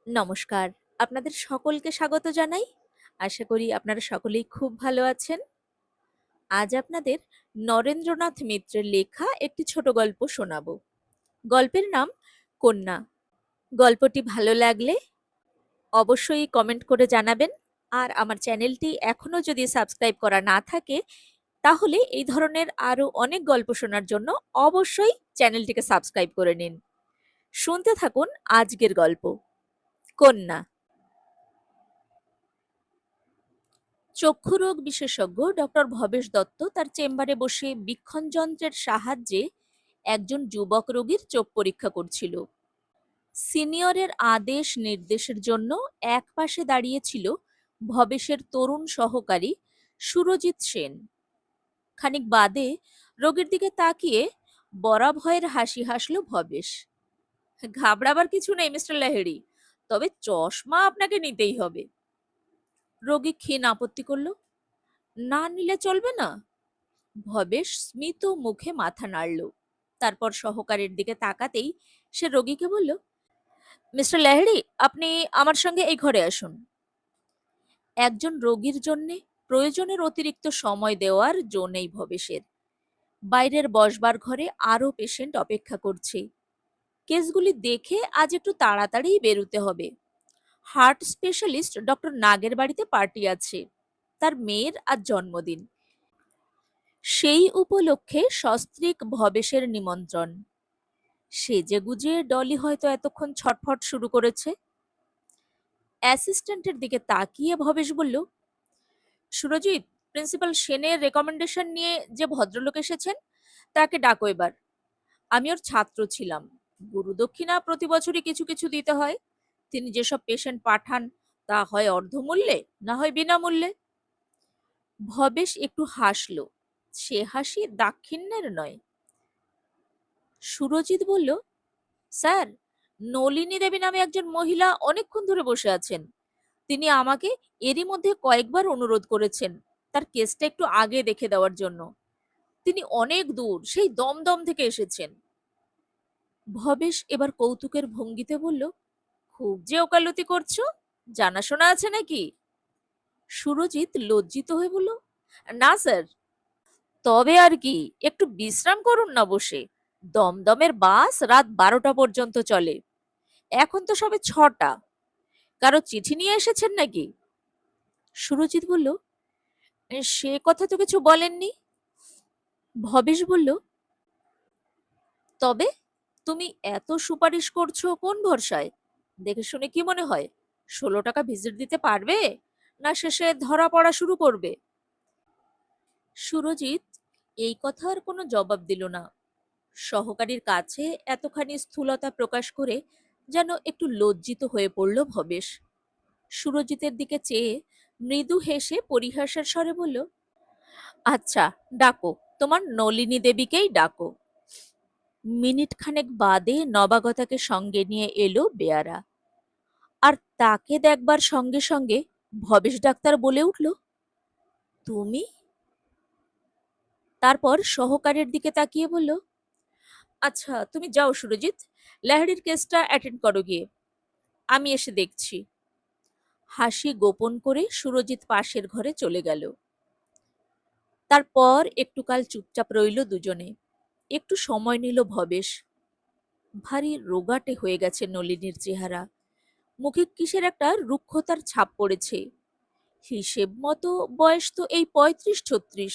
নমস্কার। আপনাদের সকলকে স্বাগত জানাই। আশা করি আপনারা সকলেই খুব ভালো আছেন। আজ আপনাদের নরেন্দ্রনাথ মিত্রের লেখা একটি ছোট গল্প শোনাবো। গল্পের নাম কন্যা। গল্পটি ভালো লাগলে অবশ্যই কমেন্ট করে জানাবেন। আর আমার চ্যানেলটি এখনো যদি সাবস্ক্রাইব করা না থাকে, তাহলে এই ধরনের আরো অনেক গল্প শোনার জন্য অবশ্যই চ্যানেলটিকে সাবস্ক্রাইব করে নিন। শুনতে থাকুন আজকের গল্প, কন্যা। চক্ষুরোগ বিশেষজ্ঞ ডক্টর ভবেশ দত্ত তার চেম্বারে বসে বীক্ষণ যন্ত্রের সাহায্যে একজন যুবক রোগীর চোখ পরীক্ষা করছিল। সিনিয়রের আদেশ নির্দেশের জন্য একপাশে দাঁড়িয়েছিল ভবেশের তরুণ সহকারী সুরজিৎ সেন। খানিক বাদে রোগীর দিকে তাকিয়ে বরাভয়ের হাসি হাসল ভবেশ। ঘাবড়াবার কিছু নেই মিস্টার লাহিড়ী, তবে চশমা আপনাকে নিতেই হবে। রোগী ক্ষীণ আপত্তি করল, না নিলে চলবে না? ভবেশ স্মিত মুখে মাথা নাড়ল। তারপর সহকারীর দিকে তাকাতেই সে রোগীকে বলল, মিস্টার লাহিড়ী, আপনি আমার সঙ্গে এই ঘরে আসুন। একজন রোগীর জন্য প্রয়োজনের অতিরিক্ত সময় দেওয়ার জো নেই ভবেশের। বাইরের বসবার ঘরে আরো পেশেন্ট অপেক্ষা করছে। কেসগুলি দেখে আজ একটু তাড়াতাড়ি বেরুতে হবে। হার্ট স্পেশালিস্ট ডক্টর নাগের বাড়িতে পার্টি আছে, তার মেয়ের আজ জন্মদিন। সেই উপলক্ষে সস্ত্রীক ভবেশের নিমন্ত্রণ। সেজেগুজে ডলি হয়তো এতক্ষণ ছটফট শুরু করেছে। অ্যাসিস্ট্যান্টের দিকে তাকিয়ে ভবেশ বলল, সুরজিৎ, প্রিন্সিপাল সেনের রেকমেন্ডেশন নিয়ে যে ভদ্রলোক এসেছেন তাকে ডাকো এবার। আমি ওর ছাত্র ছিলাম। গুরুদক্ষিণা প্রতি বছরই কিছু কিছু দিতে হয়। তিনি যেসব পেশেন্ট পাঠান তা হয় অর্ধমূল্যে, না হয় বিনামূল্যে। ভবেশ একটু হাসল। সে হাসি দাক্ষিণ্যের নয়। সুরজিৎ বলল, স্যার, নলিনী দেবী নামে একজন মহিলা অনেকক্ষণ ধরে বসে আছেন। তিনি আমাকে এরই মধ্যে কয়েকবার অনুরোধ করেছেন তার কেসটা একটু আগে দেখে দেওয়ার জন্য। তিনি অনেক দূর, সেই দমদম থেকে এসেছেন। ভবেশ এবার কৌতুকের ভঙ্গিতে বলল, খুব যে ওকালতি করছো, জানাশোনা আছে নাকি? সুরজিৎ লজ্জিত হয়ে বলল, না স্যার। তবে আর কি, একটু বিশ্রাম করুন না বসে। দমদমের বাস রাত 12টা পর্যন্ত চলে। এখন তো সবে 6টা। কারো চিঠি নিয়ে এসেছেন নাকি? সুরজিৎ বলল, সে কথা তো কিছু বলেননি। ভবেশ বলল, তবে তুমি এত সুপারিশ করছো কোন ভরসায়? দেখে শুনে কি মনে হয় 16 টাকা ভিজিট দিতে পারবে, না শেষে ধরা পড়া শুরু করবে? সুরজিৎ এই কথার কোনো জবাব দিল না। সহকারীর কাছে এতখানি স্থূলতা প্রকাশ করে যেন একটু লজ্জিত হয়ে পড়ল ভবেশ। সুরজিতের দিকে চেয়ে মৃদু হেসে পরিহাসের স্বরে বলল, আচ্ছা, ডাকো, তোমার নলিনী দেবীকেই ডাকো। মিনিট খানেক বাদে নবাগতাকে সঙ্গে নিয়ে এলো বেয়ারা। আর তাকে দেখবার সঙ্গে সঙ্গে ভবেশ ডাক্তার বলে উঠল, তুমি? তারপর সহকারীর দিকে তাকিয়ে বলল, আচ্ছা তুমি যাও সুরজিৎ, লাহিড়ীর কেসটা অ্যাটেন্ড করো গিয়ে, আমি এসে দেখছি। হাসি গোপন করে সুরজিৎ পাশের ঘরে চলে গেল। তারপর একটুকাল চুপচাপ রইল দুজনে। একটু সময় নিল ভবেশ। ভারী রোগাটে হয়ে গেছে নলিনীর চেহারা। মুখে কিসের একটা রুক্ষতার ছাপ পড়েছে। হিসেব মতো বয়স তো এই 35-36,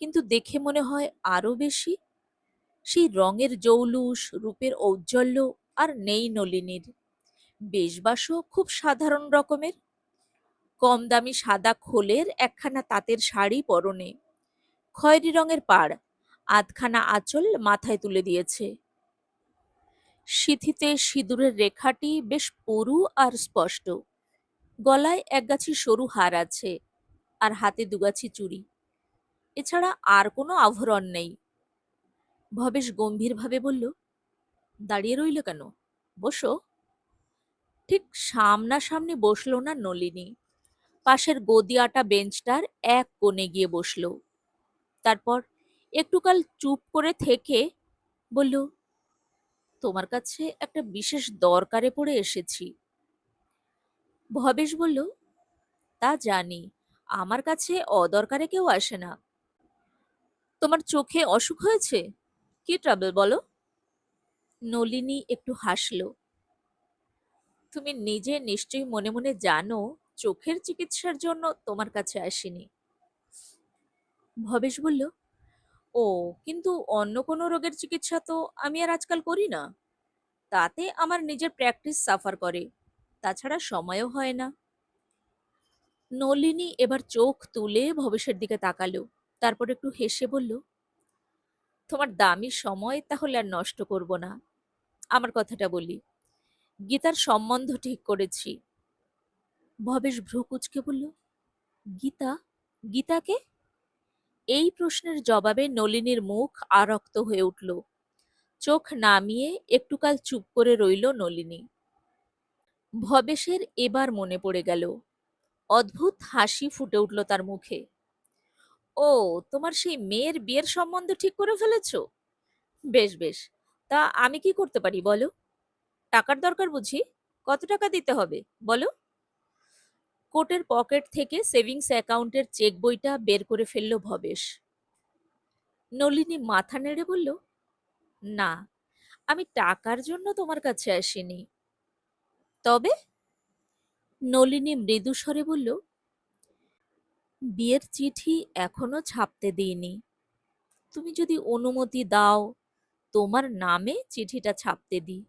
কিন্তু দেখে মনে হয় আরো বেশি। সেই রঙের জৌলুস, রূপের ঔজ্জ্বল্য আর নেই নলিনীর। বেশবাসও খুব সাধারণ রকমের। কম দামি সাদা খোলের একখানা তাঁতের শাড়ি পরনে, খয়েরি রঙের পাড়, আধখানা আঁচল মাথায় তুলে দিয়েছে। সিঁথিতে সিঁদুরের রেখাটি বেশ পুরু আর স্পষ্ট। গলায় একগাছি সরু হার আছে, আর হাতে দুগাছি চুড়ি। এছাড়া আর কোনো আভরণ নেই। ভবেশ গম্ভীরভাবে বলল, দাঁড়িয়ে রইল কেন, বসো। ঠিক সামনাসামনি বসল না নলিনী। পাশের গদিয়াটা বেঞ্চটার এক কোণে গিয়ে বসল। তারপর একটুকাল চুপ করে থেকে বলল, তোমার কাছে একটা বিশেষ দরকারে পড়ে এসেছি। ভবেশ বলল, তা জানি, আমার কাছে অদরকারে কেউ আসে না। তোমার চোখে অসুখ হয়েছে? কি ট্রাবল বলো? নলিনী একটু হাসল। তুমি নিজে নিশ্চয়ই মনে মনে জানো চোখের চিকিৎসার জন্য তোমার কাছে আসিনি। ভবেশ বলল, ও, কিন্তু অন্য কোনো রোগের চিকিৎসা তো আমি আর আজকাল করি না। তাতে আমার নিজের প্র্যাকটিস সাফার করে, তাছাড়া সময়ও হয় না। নলিনী এবার চোখ তুলে ভবেশের দিকে তাকালো, তারপর একটু হেসে বলল, তোমার দামি সময় তাহলে আর নষ্ট করব না। আমার কথাটা বলি, গীতার সম্বন্ধ ঠিক করেছি। ভবেশ ভ্রু কুঁচকে বলল, গীতা? গীতাকে? এই প্রশ্নের জবাবে নলিনীর মুখ আরক্ত হয়ে উঠল। চোখ নামিয়ে একটুকাল চুপ করে রইল নলিনী। ভবেশের এবার মনে পড়ে গেল। অদ্ভুত হাসি ফুটে উঠল তার মুখে। ও, তোমার সেই মেয়ের বিয়ের সম্বন্ধ ঠিক করে ফেলেছ? বেশ বেশ, তা আমি কি করতে পারি বলো? টাকার দরকার বুঝি? কত টাকা দিতে হবে বলো? কোটের পকেট থেকে সেভিংস অ্যাকাউন্টের চেক বইটা বের করে ফেলল ভবেশ। নলিনী মাথা নেড়ে বলল, না, আমি টাকার জন্য তোমার কাছে আসিনি। তবে? নলিনী মৃদু স্বরে বলল, বিয়ের চিঠি এখনো ছাপতে দিইনি। তুমি যদি অনুমতি দাও, তোমার নামে চিঠিটা ছাপতে দিই।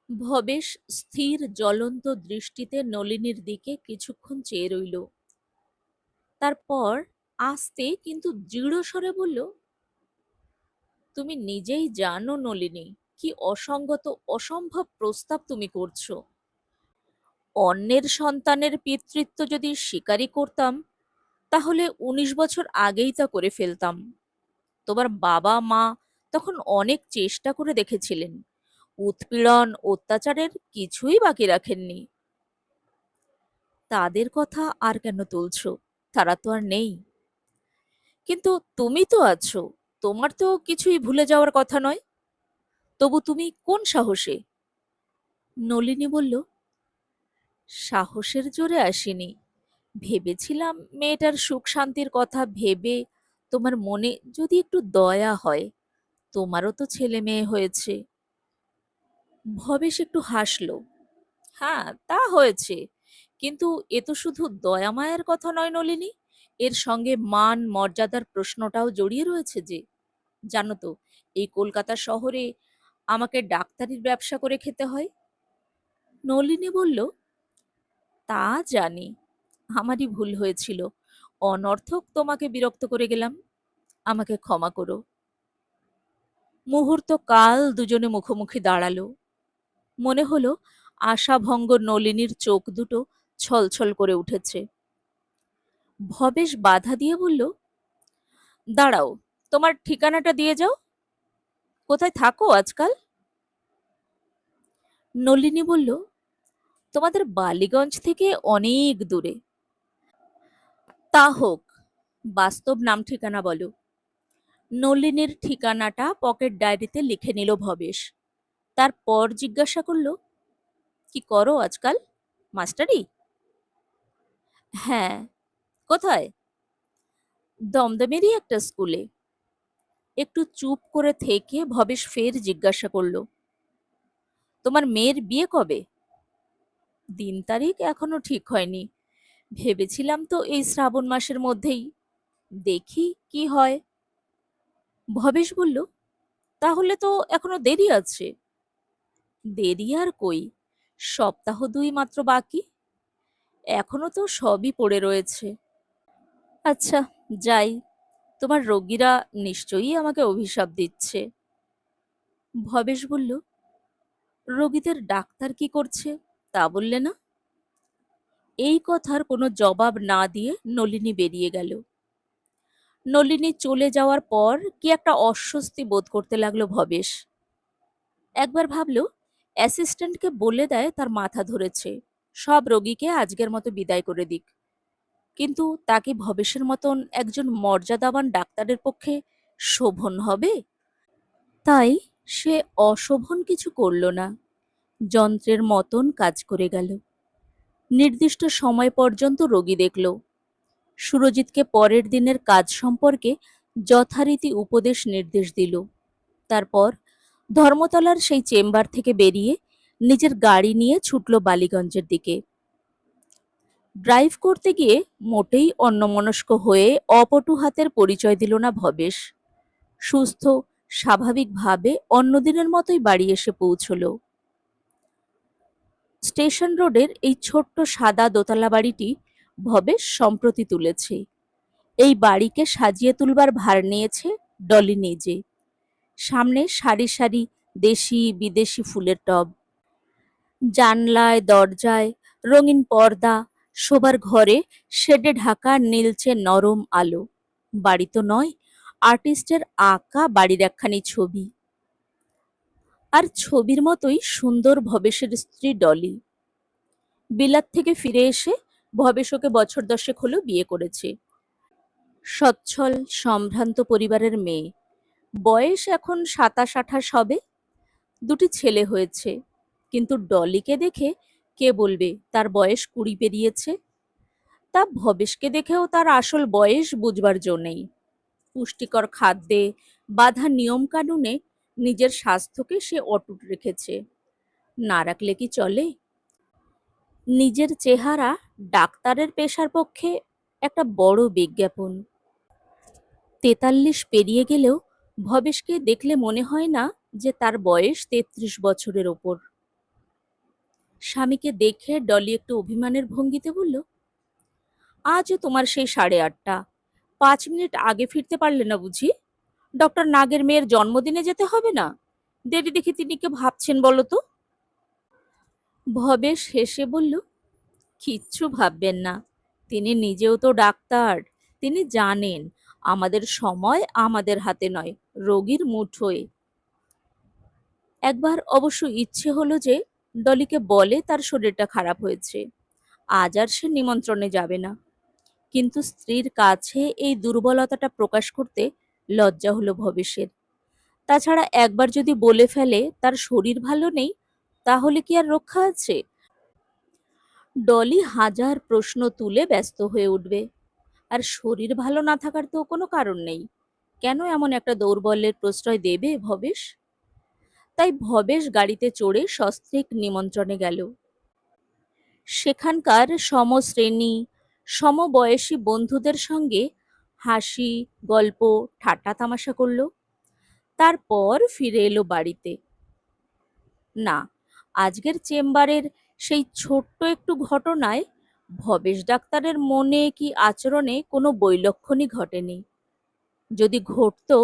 ভবেশ স্থির জ্বলন্ত দৃষ্টিতে নলিনীর দিকে কিছুক্ষণ চেয়ে রইল। তারপর আস্তে কিন্তু দৃঢ় স্বরে বলল, তুমি নিজেই জানো নলিনী, কি অসঙ্গত অসম্ভব প্রস্তাব তুমি করছো। অন্যের সন্তানের পিতৃত্ব যদি স্বীকারই করতাম, তাহলে ১৯ বছর আগেই তা করে ফেলতাম। তোমার বাবা মা তখন অনেক চেষ্টা করে দেখেছিলেন, উৎপীড়ন অত্যাচারের কিছুই বাকি রাখেননি। তাদের কথা আর কেন তুলছ? তারা তো আর নেই। কিন্তু তুমি তো আছো, তোমার তো কিছুই ভুলে যাওয়ার কথা নয়। তবু তুমি কোন সাহসে? নলিনী বলল, সাহসের জোরে আসিনি। ভেবেছিলাম মেয়েটার সুখ শান্তির কথা ভেবে তোমার মনে যদি একটু দয়া হয়। তোমারও তো ছেলে মেয়ে হয়েছে। ভবেশ একটু হাসল। হ্যাঁ, তা হয়েছে, কিন্তু এ তো শুধু দয়া মায়ার কথা নয় নলিনী, এর সঙ্গে মান মর্যাদার প্রশ্নটাও জড়িয়ে রয়েছে যে। জানো তো, এই কলকাতা শহরে আমাকে ডাক্তারির ব্যবসা করে খেতে হয়। নলিনী বলল, তা জানি, আমারই ভুল হয়েছিল, অনর্থক তোমাকে বিরক্ত করে গেলাম, আমাকে ক্ষমা করো। মুহূর্ত কাল দুজনে মুখোমুখি দাঁড়ালো। মনে হলো আশাভঙ্গ নলিনীর চোখ দুটো ছলছল করে উঠেছে। ভবেশ বাধা দিয়ে বলল, দাঁড়াও, তোমার ঠিকানাটা দিয়ে যাও। কোথায় থাকো আজকাল? নলিনী বলল, তোমাদের বালিগঞ্জ থেকে অনেক দূরে। তা হোক, বাস্তব নাম ঠিকানা বলো। নলিনীর ঠিকানাটা পকেট ডায়েরিতে লিখে নিল ভবেশ। তারপর জিজ্ঞাসা করল, কি করো আজকাল? মাস্টারি? হ্যাঁ। কোথায়? দমদমেরই একটা স্কুলে। একটু চুপ করে থেকে ভবেশ ফের জিজ্ঞাসা করল, তোমার মেয়ের বিয়ে কবে? দিন তারিখ এখনো ঠিক হয়নি, ভেবেছিলাম তো এই শ্রাবণ মাসের মধ্যেই। দেখি কি হয়। ভবেশ বলল, তাহলে তো এখনো দেরি আছে। দেরি আর কই, সপ্তাহ দুই মাত্র বাকি, এখনো তো সবই পড়ে রয়েছে। আচ্ছা, যাই, তোমার রোগীরা নিশ্চয়ই আমাকে অভিশাপ দিচ্ছে। ভবেশ বলল, রোগীদের ডাক্তার কি করছে তা বললে না? এই কথার কোনো জবাব না দিয়ে নলিনী বেরিয়ে গেল। নলিনী চলে যাওয়ার পর কি একটা অস্বস্তি বোধ করতে লাগলো ভবেশ। একবার ভাবল অ্যাসিস্ট্যান্টকে বলে দেয় তার মাথা ধরেছে, সব রোগীকে আজকের মতো বিদায় করে দিক। কিন্তু তাকে ভবেশের মতন একজন মর্যাদাবান ডাক্তারের পক্ষে শোভন হবে? তাই সে অশোভন কিছু করল না, যন্ত্রের মতন কাজ করে গেল। নির্দিষ্ট সময় পর্যন্ত রোগী দেখল। সুরজিৎকে পরের দিনের কাজ সম্পর্কে যথারীতি উপদেশ নির্দেশ দিল। তারপর ধর্মতলার সেই চেম্বার থেকে বেরিয়ে নিজের গাড়ি নিয়ে ছুটল বালিগঞ্জের দিকে। ড্রাইভ করতে গিয়ে মোটেই অন্যমনস্ক হয়ে অপটু হাতের পরিচয় দিল না ভবেশ। সুস্থ স্বাভাবিকভাবে অন্যদিনের মতোই বাড়ি এসে পৌঁছল। স্টেশন রোডের এই ছোট্ট সাদা দোতলা বাড়িটি ভবেশ সম্প্রতি তুলেছে। এই বাড়িকে সাজিয়ে তুলবার ভার নিয়েছে ডলি নিজে। সামনে সারি সারি দেশি বিদেশি ফুলের টব, জানলায় দরজায় রঙিন পর্দা, শোবার ঘরে শেডে ঢাকা নীলচে নরম আলো। বাড়ি তো নয়, আর্টিস্টের আঁকা বাড়ির একখানি ছবি। আর ছবির মতোই সুন্দর ভবেশের স্ত্রী ডলি। বিলাত থেকে ফিরে এসে ভবেশ ওকে বছর 10 হলো বিয়ে করেছে। সচ্ছল সম্ভ্রান্ত পরিবারের মেয়ে, বয়স এখন 27-28 হবে। দুটি ছেলে হয়েছে, কিন্তু ডলিকে দেখে কে বলবে তার বয়স 20 পেরিয়েছে? তা ভবেশকে দেখেও তার আসল বয়স বুঝবার জো নেই। পুষ্টিকর খাদ্যে, বাঁধা নিয়ম কানুনে নিজের স্বাস্থ্যকে সে অটুট রেখেছে। না রাখলে কি চলে? নিজের চেহারা ডাক্তারের পেশার পক্ষে একটা বড় বিজ্ঞাপন। 43 পেরিয়ে গেলেও ভবেশকে দেখলে মনে হয় না যে তার বয়স 33 বছরের ওপর। স্বামীকে দেখে ডলি একটু অভিমানের ভঙ্গিতে বলল, আজও তোমার সেই 8:30। 5 মিনিট আগে ফিরতে পারলে না বুঝি? ডক্টর নাগের মেয়ের জন্মদিনে যেতে হবে না? দেরি দেখে তিনি কে ভাবছেন বলো তো? ভবেশ হেসে বলল, কিচ্ছু ভাববেন না, তিনি নিজেও তো ডাক্তার। তিনি জানেন আমাদের সময় আমাদের হাতে নয়, রোগীর মুঠোয়। একবার অবশ্য ইচ্ছে হলো যে ডলিকে বলে তার শরীরটা খারাপ হয়েছে, আজ আর সে নিমন্ত্রণে যাবে না। কিন্তু স্ত্রীর কাছে এই দুর্বলতাটা প্রকাশ করতে লজ্জা হলো ভবেশের। তাছাড়া একবার যদি বলে ফেলে তার শরীর ভালো নেই, তাহলে কি আর রক্ষা আছে? ডলি হাজার প্রশ্ন তুলে ব্যস্ত হয়ে উঠবে। আর শরীর ভালো না থাকার তো কোনো কারণ নেই। কেন এমন একটা দৌর্বল্যের প্রশ্রয় দেবে ভবেশ? তাই ভবেশ গাড়িতে চড়ে সস্ত্রীক নিমন্ত্রণে গেল। সেখানকার সমশ্রেণী সমবয়সী বন্ধুদের সঙ্গে হাসি গল্প ঠাট্টা তামাশা করল। তারপর ফিরে এলো বাড়িতে। না, আজকের চেম্বারের সেই ছোট্ট একটু ঘটনায় ভবেশ ডাক্তারের মনে কি আচরণে কোনো বৈলক্ষণই ঘটেনি। যদি ঘটতো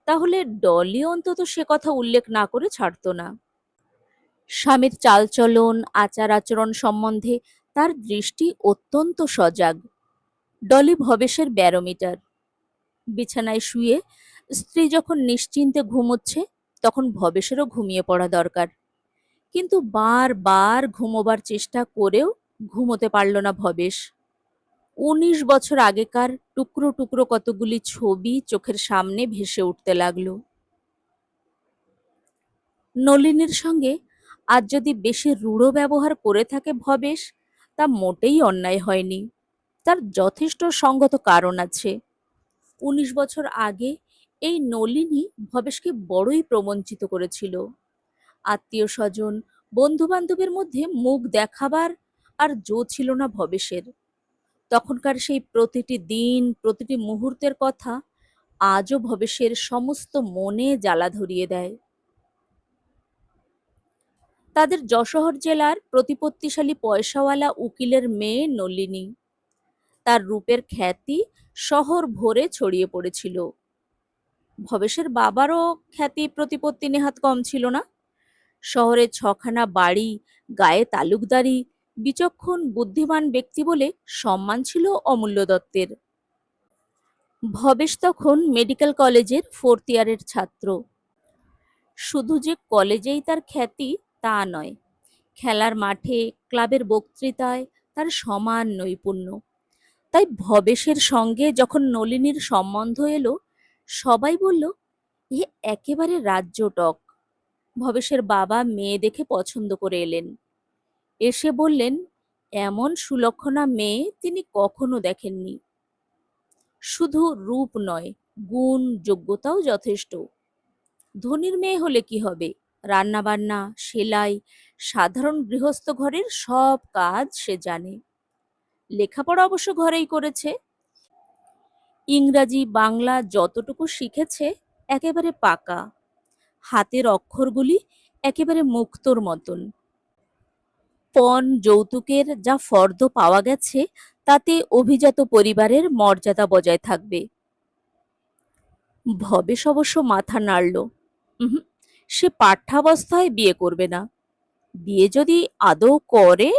তাহলে ডলি অন্তত সে কথা উল্লেখ না করে ছাড়ত না। স্বামীর চালচলন আচার আচরণ সম্বন্ধে তার দৃষ্টি অত্যন্ত সজাগ। ডলি ভবেশের ব্যারোমিটার। বিছানায় শুয়ে স্ত্রী যখন নিশ্চিন্তে ঘুমোচ্ছে, তখন ভবেশেরও ঘুমিয়ে পড়া দরকার। কিন্তু বারবার ঘুমোবার চেষ্টা করেও ঘুমোতে পারল না ভবেশ। 19 বছর আগেকার টুকরো টুকরো কতগুলি ছবি চোখের সামনে ভেসে উঠতে লাগলো। নলিনীর সঙ্গে আজ যদি বেশি রূঢ় ব্যবহার করে থাকে ভবেশ, তা মোটেই অন্যায় হয়নি। তার যথেষ্ট সঙ্গত কারণ আছে। 19 বছর আগে এই নলিনী ভবেশকে বড়ই প্রবঞ্চিত করেছিল। আত্মীয় স্বজন বন্ধু বান্ধবের মধ্যে মুখ দেখাবার আর জো ছিল না ভবেশের। তখনকার সেই প্রতিটি দিন প্রতিটি মুহূর্তের কথা আজও ভবেশের সমস্ত মনে জ্বালা ধরিয়ে দেয়। তাদের যশোহর জেলার প্রতিপত্তিশালী পয়সাওয়ালা উকিলের মেয়ে নলিনী। তার রূপের খ্যাতি শহর ভরে ছড়িয়ে পড়েছিল। ভবেশের বাবারও খ্যাতি প্রতিপত্তি নেহাত কম ছিল না। শহরে 6খানা বাড়ি, গায়ে তালুকদারি, বিচক্ষণ বুদ্ধিমান ব্যক্তি বলে সম্মান ছিল অমূল্য দত্তের। ভবেশ তখন মেডিকেল কলেজের 4th ইয়ারের ছাত্র। শুধু যে কলেজেই তার খ্যাতি তা নয়, খেলার মাঠে ক্লাবের বক্তৃতায় তার সমান নৈপুণ্য। তাই ভবেশের সঙ্গে যখন নলিনীর সম্বন্ধ এলো, সবাই বলল, এ একেবারে রাজ্য টক। ভবেশের বাবা মেয়ে দেখে পছন্দ করে এলেন। এসে বললেন, এমন সুলক্ষণা মেয়ে তিনি কখনো দেখেননি। শুধু রূপ নয়, গুণ যোগ্যতাও যথেষ্ট। ধনীর মেয়ে হলে কি হবে, রান্নাবান্না, সেলাই, সাধারণ গৃহস্থ ঘরের সব কাজ সে জানে। লেখাপড়া অবশ্য ঘরেই করেছে। ইংরাজি বাংলা যতটুকু শিখেছে একেবারে পাকা। হাতের অক্ষরগুলি একেবারে মুক্তোর মতন। পণ যৌতুকের যা ফর্দ পাওয়া গেছে তাতে অভিজাত পরিবারের মর্যাদা বজায় থাকবে। ভবেশ অবশ্য মাথা নাড়ল। উহুম, সে পাঠ্যাবস্থায় বিয়ে করবে না। বিয়ে যদি আদৌ করে,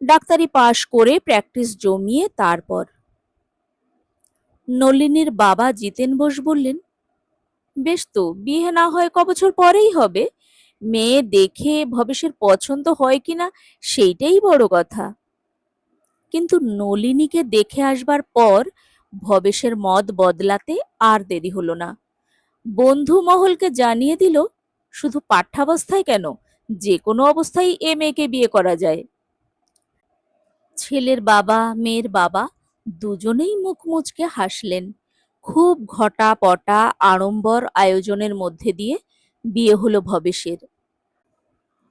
ডাক্তারি পাশ করে প্র্যাকটিস জমিয়ে তারপর। নলিনীর বাবা জিতেন বোস বললেন, বেশ তো, বিয়ে না হয় কবছর পরেই হবে। মেয়ে দেখে ভবেশের পছন্দ হয় কিনা সেইটাই বড় কথা। কিন্তু নলিনীকে দেখে আসবার পর ভবেশের মত বদলাতে আর দেরি হলো না। বন্ধু মহলকে জানিয়ে দিল, শুধু পাঠ্যাবস্থায় কেন, যে কোনো অবস্থায় এ মেয়েকে বিয়ে করা যায়। ছেলের বাবা মেয়ের বাবা দুজনেই মুখ মুচকে হাসলেন। খুব ঘটা পটা আড়ম্বর আয়োজনের মধ্যে দিয়ে বিয়ে হলো ভবেশের।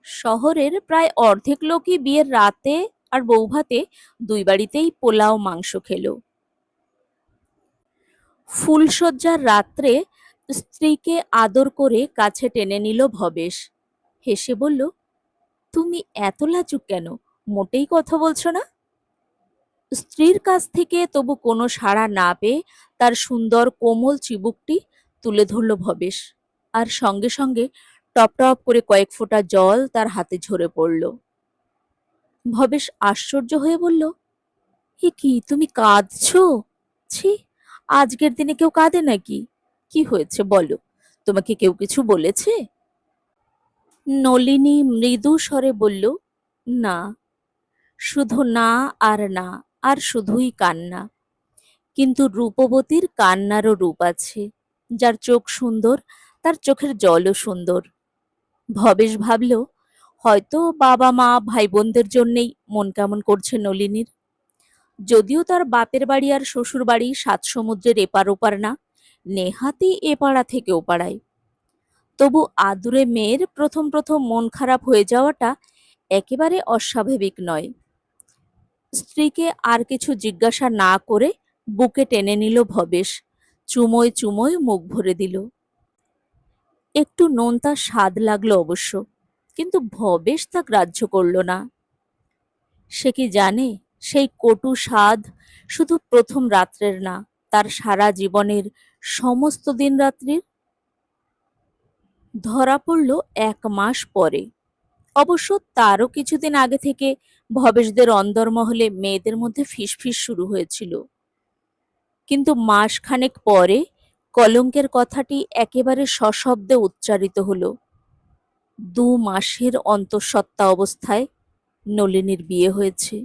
শহরের প্রায় অর্ধেক লোকই বিয়ের রাতে আর বৌভাতে দুই বাড়িতেই পোলাও মাংস খেলো। ফুলশয্যার রাত্রে স্ত্রীকে আদর করে কাছে টেনে নিল ভবেশ। হেসে বলল, তুমি এত লাজুক কেন, মোটেই কথা বলছো না? স্ত্রীর কাছ থেকে তবু কোনো সাড়া না পেয়ে তার সুন্দর কোমল চিবুকটি তুলে ধরল ভবেশ, আর সঙ্গে সঙ্গে টপ টপ করে কয়েক ফোঁটা জল তার হাতে ঝরে পড়ল। ভবেশ আশ্চর্য হয়ে বলল, এ কি, তুমি কাঁদছো? ছি, আজকের দিনে কেউ কাঁদে নাকি? কি হয়েছে বলো, তোমাকে কেউ কিছু বলেছে? নলিনী মৃদু স্বরে বলল, না। শুধু না আর না, আর শুধুই কান্না। কিন্তু রূপবতীর কান্নারও রূপ আছে। যার চোখ সুন্দর, তার চোখের জলও সুন্দর। ভবেশ ভাবল, হয়তো বাবা মা ভাই বোনদের জন্যেই মন কেমন করছে নলিনীর। যদিও তার বাপের বাড়ি আর শ্বশুর বাড়ি সাত সমুদ্রের এপার ওপার না, নেহাতি এ পাড়া থেকে ও পাড়ায়। তবু আদুরে মেয়ের প্রথম প্রথম মন খারাপ হয়ে যাওয়াটা একেবারে অস্বাভাবিক নয়। স্ত্রীকে আর কিছু জিজ্ঞাসা না করে বুকে টেনে নিল ভবেশ, চুমোয় চুমোয় মুখ ভরে দিল। একটু নোনতা স্বাদ লাগলো অবশ্য, কিন্তু ভবেশ তা গ্রাহ্য করল না। সে কি জানে, সেই কটু স্বাদ শুধু প্রথম রাত্রের না, তার সারা জীবনের সমস্ত দিন রাত্রির। ধরা পড়ল 1 মাস পরে। অবশ্য তারও কিছুদিন আগে থেকে ভবেশদের অন্দরমহলে মেয়েদের মধ্যে ফিসফিস শুরু হয়েছিল। কিন্তু মাসখানেক পরে কলঙ্কের কথাটি একেবারে সশব্দে উচ্চারিত হলো। 2 মাসের অন্তঃসত্ত্বা অবস্থায় নলিনীর বিয়ে হয়েছে।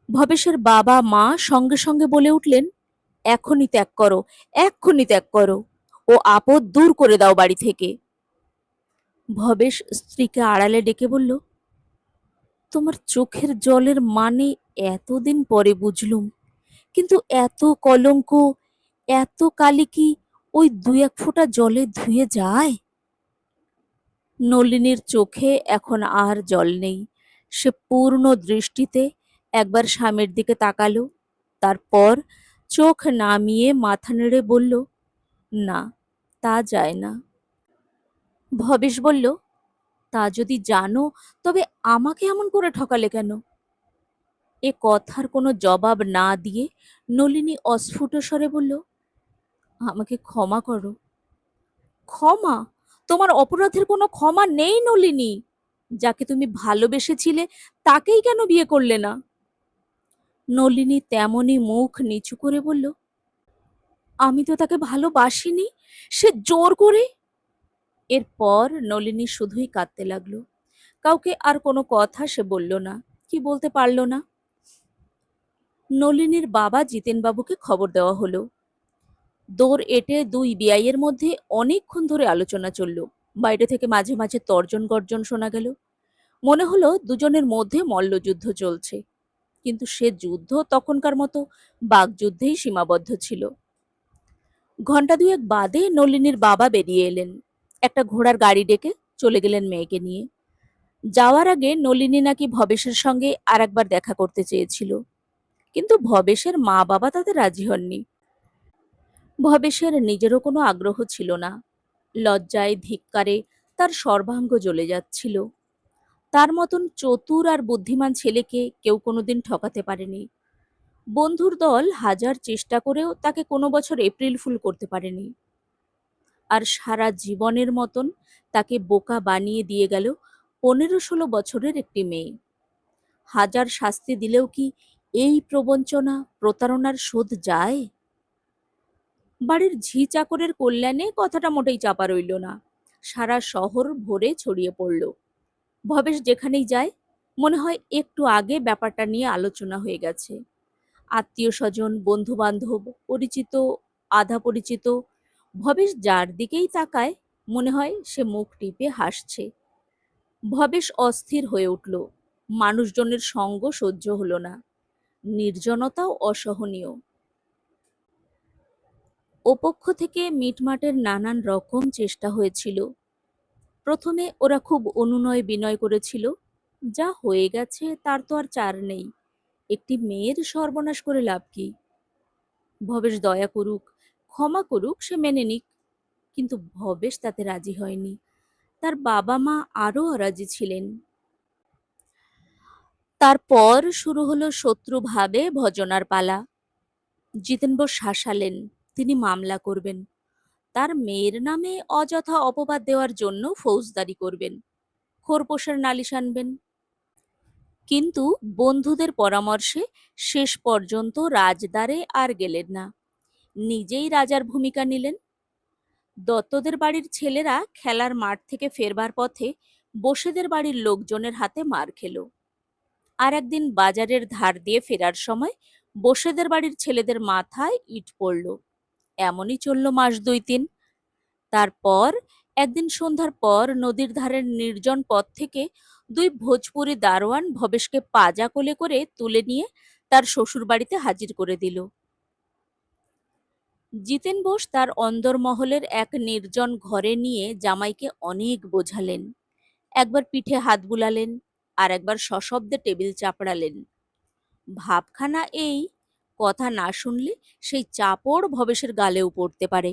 ভবেশের বাবা মা সঙ্গে সঙ্গে বলে উঠলেন, এখনই ত্যাগ করো, এক্ষুনি ত্যাগ করো, ও আপদ দূর করে দাও বাড়ি থেকে। ভবেশ স্ত্রীকে আড়ালে ডেকে বলল, তোমার চোখের জলের মানে এতদিন পরে বুঝলুম, কিন্তু এত কলঙ্ক, এত কালি কি ওই 2-1 ফোঁটা জলে ধুয়ে যায়? নলিনীর চোখে এখন আর জল নেই। সে পূর্ণ দৃষ্টিতে একবার স্বামীর দিকে তাকালো, তারপর চোখ নামিয়ে মাথা নেড়ে বলল, না, তা যায় না। ভবেশ বলল, তা যদি জানো তবে আমাকে এমন করে ঠকালে কেন? এ কথার কোনো জবাব না দিয়ে নলিনী অস্ফুট স্বরে বলল, আমাকে ক্ষমা করো। ক্ষমা? তোমার অপরাধের কোনো ক্ষমা নেই নলিনী। যাকে তুমি ভালোবেসেছিলে তাকেই কেন বিয়ে করলে না? নলিনী তেমনি মুখ নিচু করে বলল, আমি তো তাকে ভালোবাসিনি, সে জোর করে। এরপর নলিনী শুধুই কাঁদতে লাগলো। কাউকে আর কোনো কথা সে বলল না, কি বলতে পারল না। নলিনীর বাবা জিতেনবাবুকে খবর দেওয়া হলো। দৌড় এঁটে দুই বেয়াইয়ের মধ্যে অনেকক্ষণ ধরে আলোচনা চলল। বাইরে থেকে মাঝে মাঝে তর্জন গর্জন শোনা গেল। মনে হলো দুজনের মধ্যে মল্লযুদ্ধ চলছে, কিন্তু সে যুদ্ধ তখনকার মতো বাগযুদ্ধেই সীমাবদ্ধ ছিল। ঘণ্টা দুয়েক বাদে নলিনীর বাবা বেরিয়ে এলেন, একটা ঘোড়ার গাড়ি ডেকে চলে গেলেন মেয়েকে নিয়ে। যাওয়ার আগে নলিনী নাকি ভবেশের সঙ্গে আর একবার দেখা করতে চেয়েছিল, কিন্তু ভবেশের মা বাবা তাতে রাজি হননি। ভবেশের নিজেরও কোনো আগ্রহ ছিল না। লজ্জায় ধিক্কারে তার সর্বাঙ্গ জ্বলে যাচ্ছিল। তার মতন চতুর আর বুদ্ধিমান ছেলেকে কেউ কোনোদিন ঠকাতে পারেনি। বন্ধুর দল হাজার চেষ্টা করেও তাকে কোনো বছর এপ্রিল ফুল করতে পারেনি। আর সারা জীবনের মতন তাকে বোকা বানিয়ে দিয়ে গেল 15-16 বছরের একটি মেয়ে। হাজার শাস্তি দিলেও কি এই প্রবঞ্চনা, প্রতারণার শোধ যায়? বাড়ির ঝি চাকরের কল্যাণে কথাটা মোটেই চাপা রইল না। সারা শহর ভরে ছড়িয়ে পড়ল। ভবেশ যেখানেই যায়, মনে হয় একটু আগে ব্যাপারটা নিয়ে আলোচনা হয়ে গেছে। আত্মীয় স্বজন, বন্ধু বান্ধব, পরিচিত, আধা পরিচিত, ভবেশ যার দিকেই তাকায় মনে হয় সে মুখ টিপে হাসছে। ভবেশ অস্থির হয়ে উঠল। মানুষজনের সঙ্গ সহ্য হলো না, নির্জনতাও অসহনীয়। ওপক্ষ থেকে মিটমাটের নানান রকম চেষ্টা হয়েছিল। প্রথমে ওরা খুব অনুনয় বিনয় করেছিল, যা হয়ে গেছে তার তো আর চার নেই, একটি মেয়ের সর্বনাশ করে লাভ কি? ভবেশ দয়া করুক, ক্ষমা করুক, সে মেনে নিক। কিন্তু ভবেশ তাতে রাজি হয়নি। তার বাবা মা আরও অরাজি ছিলেন। তারপর শুরু হলো শত্রুভাবে ভজনার পালা। জিতেন বোস শাসালেন, তিনি মামলা করবেন, তার মেয়ের নামে অযথা অপবাদ দেওয়ার জন্য ফৌজদারি করবেন, খোরপোশের নালিশ আনবেন। কিন্তু বন্ধুদের পরামর্শে শেষ পর্যন্ত রাজদ্বারে আর গেলেন না, নিজেই রাজার ভূমিকা নিলেন। দত্তদের বাড়ির ছেলেরা খেলার মাঠ থেকে ফেরবার পথে বসেদের বাড়ির লোকজনের হাতে মার খেল। আর একদিন বাজারের ধার দিয়ে ফেরার সময় বসেদের বাড়ির ছেলেদের মাথায় ইট পড়ল। এমনই চলল মাস 2-3। তারপর একদিন সন্ধ্যার পর নদীর ধারের নির্জন পথ থেকে 2 ভোজপুরি দারোয়ান ভবেশকে পাজা কোলে করে তুলে নিয়ে তার শ্বশুর বাড়িতে হাজির করে দিল। জিতেন বোস তার অন্দরমহলের এক নির্জন ঘরে নিয়ে জামাইকে অনেক বোঝালেন। একবার পিঠে হাত বুলালেন, আর একবার সশব্দে টেবিল চাপড়ালেন। ভাবখানা এই, কথা না শুনলে সেই চাপড় ভবেশের গালেও পড়তে পারে।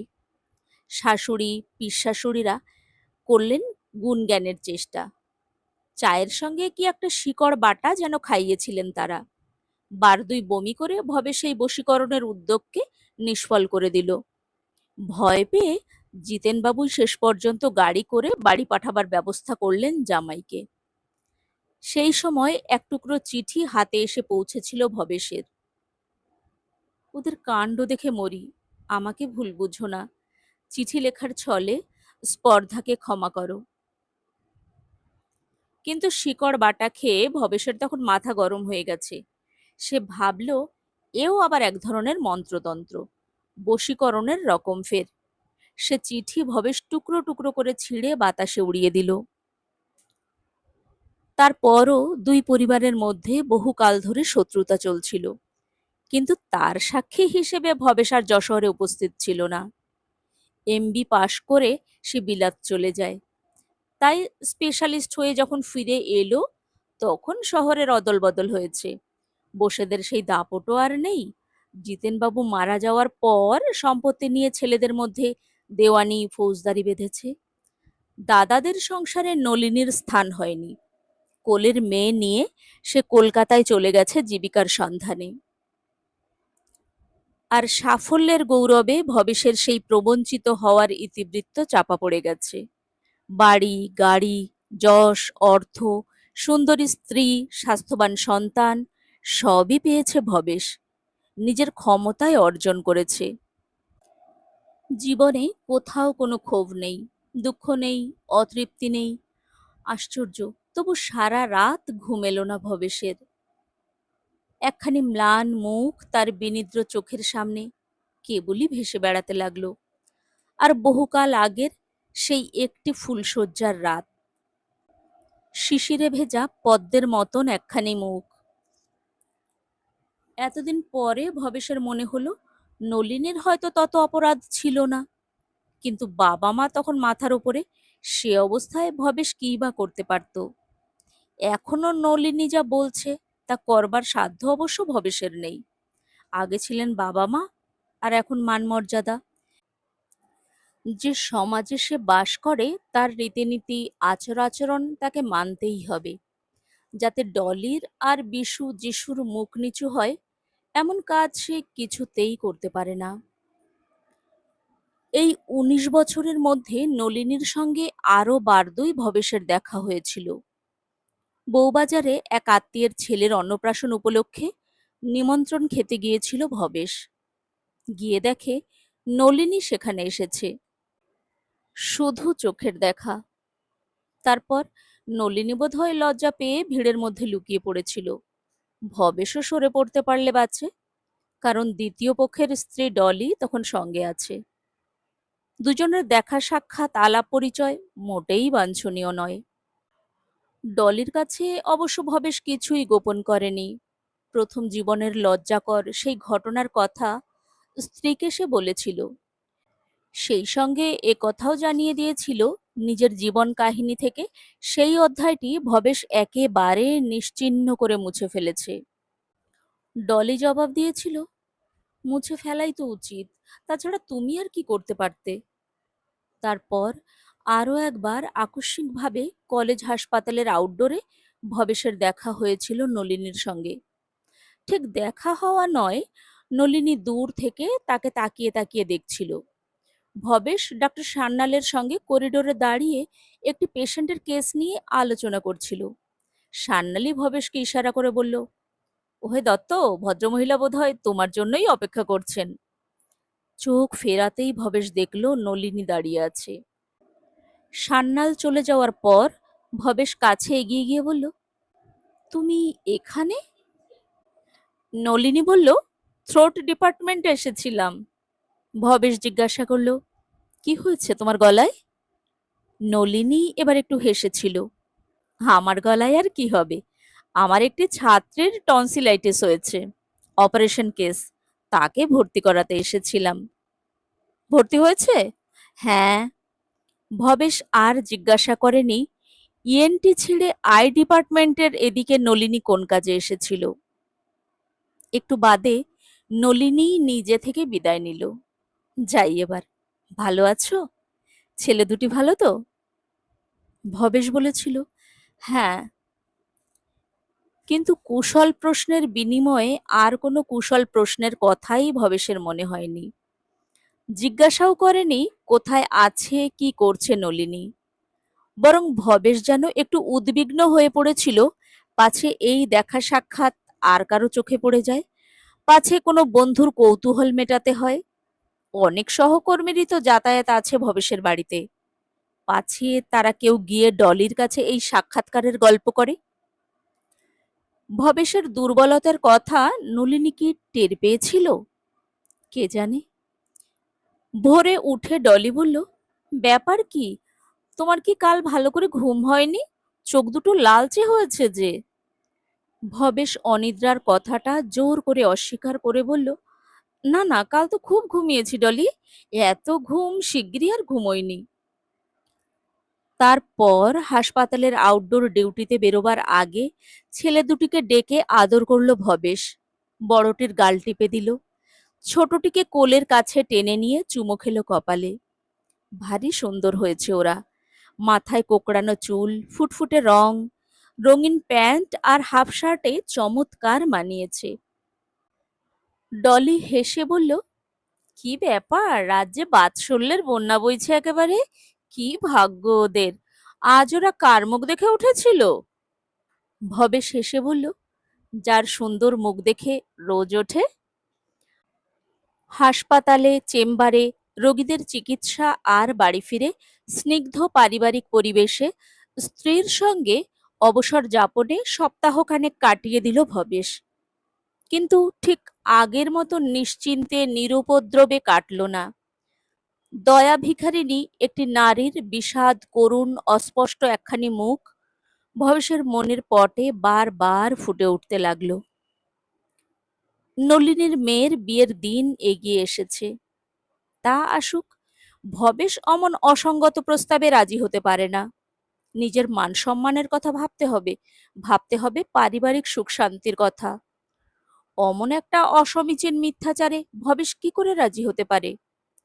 শাশুড়ি, পিসশাশুড়িরা করলেন গুণজ্ঞানের চেষ্টা। চায়ের সঙ্গে কি একটা শিকড় বাটা যেন খাইয়েছিলেন তারা। বারদুই বমি করে ভবেশ সেই বশীকরণের উদ্যোগকে নিষ্ফল করে দিল। ভয় পেয়ে জিতেনবাবুই শেষ পর্যন্ত গাড়ি করে বাড়ি পাঠাবার ব্যবস্থা করলেন জামাইকে। সেই সময় এক টুকরো চিঠি হাতে এসে পৌঁছেছিল ভবেশের। ওদের কাণ্ড দেখে মরি, আমাকে ভুল বুঝো না। চিঠি লেখার ছলে স্পর্ধাকে ক্ষমা করো। কিন্তু শিকড় বাটা খেয়ে ভবেশের তখন মাথা গরম হয়ে গেছে। সে ভাবল, এও আবার এক ধরনের মন্ত্রতন্ত্র, বশীকরণের রকম ফের। সে চিঠি ভবেশ টুকরো টুকরো করে ছিঁড়ে বাতাসে উড়িয়ে দিল। তারপরও 2 পরিবারের মধ্যে বহুকাল ধরে শত্রুতা চলছিল, কিন্তু তার সাক্ষী হিসেবে ভবেশ আর যশোহরে উপস্থিত ছিল না। এমবি পাশ করে সে বিলাত চলে যায়। তাই স্পেশালিস্ট হয়ে যখন ফিরে এলো, তখন শহরের অদল বদল হয়েছে। বসেদের সেই দাপটও আর নেই। জিতেনবাবু মারা যাওয়ার পর সম্পত্তি নিয়ে ছেলেদের মধ্যে দেওয়ানি ফৌজদারি বেঁধেছে। দাদাদের সংসারে নলিনীর স্থান হয়নি। কোলের মেয়ে নিয়ে সে কলকাতায় চলে গেছে জীবিকার সন্ধানে। আর সাফল্যের গৌরবে ভবেশের সেই প্রবঞ্চিত হওয়ার ইতিবৃত্ত চাপা পড়ে গেছে। বাড়ি, গাড়ি, যশ, অর্থ, সুন্দরী স্ত্রী, স্বাস্থ্যবান সন্তান সবই পেয়েছে ভবেশ, নিজের ক্ষমতায় অর্জন করেছে। জীবনে কোথাও কোনো ক্ষোভ নেই, দুঃখ নেই, অতৃপ্তি নেই। আশ্চর্য, তবু সারা রাত ঘুম এলো না ভবেশের। একখানি ম্লান মুখ তার বিনিদ্র চোখের সামনে কেবলই ভেসে বেড়াতে লাগলো। আর বহুকাল আগের সেই একটি ফুলশয্যার রাত। শিশিরে ভেজা পদ্মের মতন একখানি মুখ। এতদিন পরে ভবেশের মনে হলো নলিনীর হয়তো তত অপরাধ ছিল না, কিন্তু বাবা মা তখন মাথার ওপরে, সে অবস্থায় ভবেশ কী বা করতে পারত। এখনো নলিনী যা বলছে তা করবার সাধ্য অবশ্য ভবেশের নেই। আগে ছিলেন বাবা মা, আর এখন মান মর্যাদা। যে সমাজে সে বাস করে তার রীতিনীতি আচার আচরণ তাকে মানতেই হবে। যাতে ডলির আর বিশু যিশুর মুখ নিচু হয় এমন কাজ সে কিছুতেই করতে পারে না। এই ১৯ বছরের মধ্যে নলিনীর সঙ্গে আরো বারদুই ভবেশের দেখা হয়েছিল। বউবাজারে এক আত্মীয়ের ছেলের অন্নপ্রাশন উপলক্ষে নিমন্ত্রণ খেতে গিয়েছিল ভবেশ। গিয়ে দেখে নলিনী সেখানে এসেছে। শুধু চোখের দেখা। তারপর নলিনী বোধহয় লজ্জা পেয়ে ভিড়ের মধ্যে লুকিয়ে পড়েছিল। ভবেশও সরে পড়তে পারলে বাঁচে, কারণ দ্বিতীয় পক্ষের স্ত্রী ডলি তখন সঙ্গে আছে। দুজনের দেখা সাক্ষাৎ আলাপ পরিচয় মোটেই বাঞ্ছনীয় নয়। ডলির কাছে অবশ্য ভবেশ কিছুই গোপন করেনি। প্রথম জীবনের লজ্জাকর সেই ঘটনার কথা স্ত্রীকে সে বলেছিল। সেই সঙ্গে এ কথাও জানিয়ে দিয়েছিল নিজের জীবন কাহিনী থেকে সেই অধ্যায়টি ভবেশ একেবারে নিশ্চিহ্ন করে মুছে ফেলেছে। ডলি জবাব দিয়েছিল, মুছে ফেলাই তো উচিত, তাছাড়া তুমি আর কি করতে পারতে। তারপর আরও একবার আকস্মিকভাবে কলেজ হাসপাতালের আউটডোরে ভবেশের দেখা হয়েছিল নলিনীর সঙ্গে। ঠিক দেখা হওয়া নয়, নলিনী দূর থেকে তাকে তাকিয়ে তাকিয়ে দেখছিল। ভবেশ ডাক্তার সান্যালের সঙ্গে করিডোরে দাঁড়িয়ে একটি পেশেন্টের কেস নিয়ে আলোচনা করছিল। সান্যালই ভবেশকে ইশারা করে বলল, ওহে দত্ত, ভদ্রমহিলা বোধহয় তোমার জন্যই অপেক্ষা করছেন। চোখ ফেরাতেই ভবেশ দেখল নলিনী দাঁড়িয়ে আছে। সান্যাল চলে যাওয়ার পর ভবেশ কাছে এগিয়ে গিয়ে বলল, তুমি এখানে? নলিনী বলল, থ্রোট ডিপার্টমেন্টে এসেছিলাম। ভবেশ জিজ্ঞাসা করল, কি হয়েছে তোমার গলায়? নলিনী এবার একটু হেসেছিল। আমার গলায় আর কি হবে, আমার একটি ছাত্রের টনসিলাইটিস হয়েছে, অপারেশন কেস, তাকে ভর্তি করাতে এসেছিলাম। ভর্তি হয়েছে? হ্যাঁ। ভবেশ আর জিজ্ঞাসা করেনি ইএনটি ছেড়ে আই ডিপার্টমেন্টের এদিকে নলিনী কোন কাজে এসেছিল। একটু বাদে নলিনী নিজে থেকে বিদায় নিল। যাই এবার, ভালো আছো? ছেলে দুটি ভালো তো? ভবেশ বলেছিল, হ্যাঁ। কিন্তু কুশল প্রশ্নের বিনিময়ে আর কোনো কুশল প্রশ্নের কথাই ভবেশের মনে হয়নি। জিজ্ঞাসাও করেনি কোথায় আছে কি করছে নলিনী। বরং ভবেশ যেন একটু উদ্বিগ্ন হয়ে পড়েছিল, পাছে এই দেখা সাক্ষাৎ আর কারো চোখে পড়ে যায়, পাছে কোনো বন্ধুর কৌতূহল মেটাতে হয়। অনেক সহকর্মীরই তো যাতায়াত আছে ভবেশের বাড়িতে, পাছে তারা কেউ গিয়ে ডলির কাছে এই সাক্ষাৎকারের গল্প করে। ভবেশের দুর্বলতার কথা নলিনী কি টের পেয়েছিল? কে জানে। ভোরে উঠে ডলি বলল, ব্যাপার কি, তোমার কি কাল ভালো করে ঘুম হয়নি? চোখ দুটো লালচে হয়েছে যে। ভবেশ অনিদ্রার কথাটা জোর করে অস্বীকার করে বলল, না না, কাল তো খুব ঘুমিয়েছি ডলি, এত ঘুম শিগগিরই আর ঘুমোইনি। তারপর হাসপাতালের আউটডোর ডিউটিতে বেরোবার আগে ছেলে দুটিকে ডেকে আদর করল ভবেশ। বড়টির গাল টিপে দিল, ছোটটিকে কোলের কাছে টেনে নিয়ে চুমো খেলো কপালে। ভারী সুন্দর হয়েছে ওরা, মাথায় কোকড়ানো চুল, ফুটফুটে রং, রঙিন প্যান্ট আর হাফ শার্টে চমৎকার মানিয়েছে। ডলি হেসে বলল, কি ব্যাপার, রাজ্যে বাৎসল্যের বন্যা বইছে একেবারে, কি ভাগ্য ওদের, আজ ওরা কার মুখ দেখে উঠেছিল? ভবেশ হেসে বলল, যার সুন্দর মুখ দেখে রোজ ওঠে। হাসপাতালে, চেম্বারে রোগীদের চিকিৎসা আর বাড়ি ফিরে স্নিগ্ধ পারিবারিক পরিবেশে স্ত্রীর সঙ্গে অবসর যাপনে সপ্তাহখানেক কাটিয়ে দিল ভবেশ। কিন্তু ঠিক আগের মতো নিশ্চিন্তে নিরুপদ্রবে কাটল না। দয়া ভিখারিণী একটি নারীর বিষাদ করুণ অস্পষ্ট একখানি মুখ, ভবেশের মনের পটে বারবার ফুটে উঠতে লাগলো। নলিনীর মেয়ের বিয়ের দিন এগিয়ে এসেছে, তা আসুক। ভবেশ অমন অসঙ্গত প্রস্তাবে রাজি হতে পারে না। নিজের মান সম্মানের কথা ভাবতে হবে, ভাবতে হবে পারিবারিক সুখ শান্তির কথা। অমন একটা অসমীচীন মিথ্যাচারে ভবেশ কি করে রাজি হতে পারে?